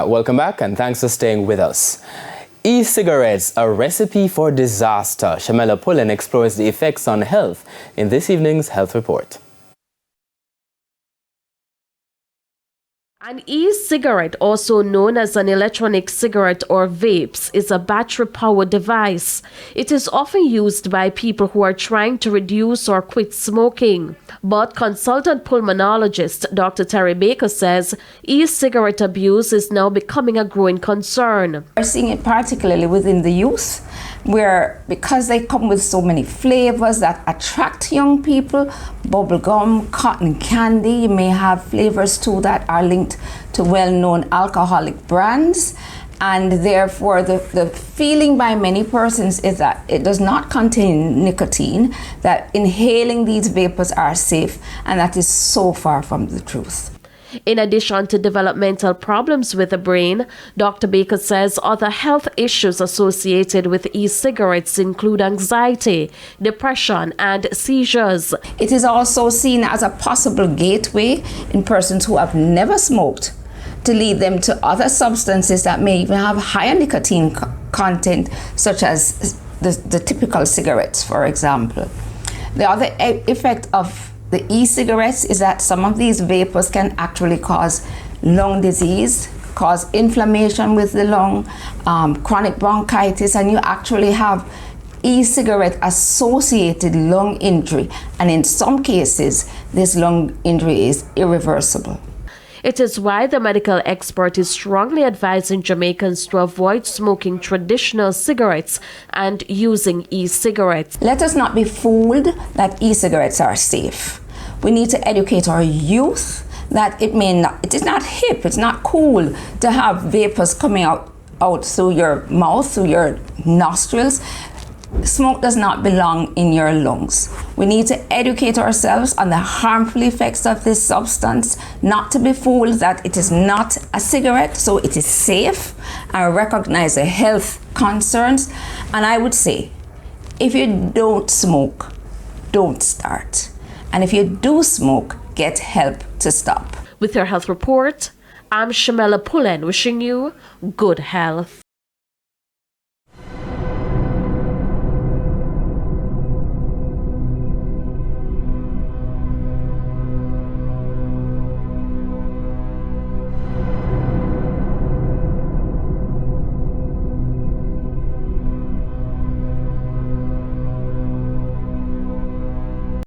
Welcome back and thanks for staying with us. E-cigarettes, a recipe for disaster. Shamela Pullen explores the effects on health in this evening's Health Report. An e-cigarette, also known as an electronic cigarette or vapes, is a battery-powered device. It is often used by people who are trying to reduce or quit smoking. But consultant pulmonologist Dr. Terry Baker says e-cigarette abuse is now becoming a growing concern. We're seeing it particularly within the youth, where because they come with so many flavors that attract young people, bubblegum, cotton candy, you may have flavors too that are linked to well-known alcoholic brands, and therefore the feeling by many persons is that it does not contain nicotine, that inhaling these vapors are safe, and that is so far from the truth. In addition to developmental problems with the brain, Dr. Baker says other health issues associated with e-cigarettes include anxiety, depression, and seizures. It is also seen as a possible gateway in persons who have never smoked to lead them to other substances that may even have higher nicotine content, such as the typical cigarettes, for example. The other effect of the e-cigarettes is that some of these vapors can actually cause lung disease, cause inflammation with the lung, chronic bronchitis, and you actually have e-cigarette associated lung injury, and in some cases this lung injury is irreversible. It is why the medical expert is strongly advising Jamaicans to avoid smoking traditional cigarettes and using e-cigarettes. Let us not be fooled that e-cigarettes are safe. We need to educate our youth that it is not hip, it's not cool to have vapors coming out through your mouth, through your nostrils. Smoke does not belong in your lungs. We need to educate ourselves on the harmful effects of this substance, not to be fooled that it is not a cigarette, so it is safe, and recognize the health concerns. And I would say, if you don't smoke, don't start. And if you do smoke, get help to stop. With your health report, I'm Shamela Pullen wishing you good health.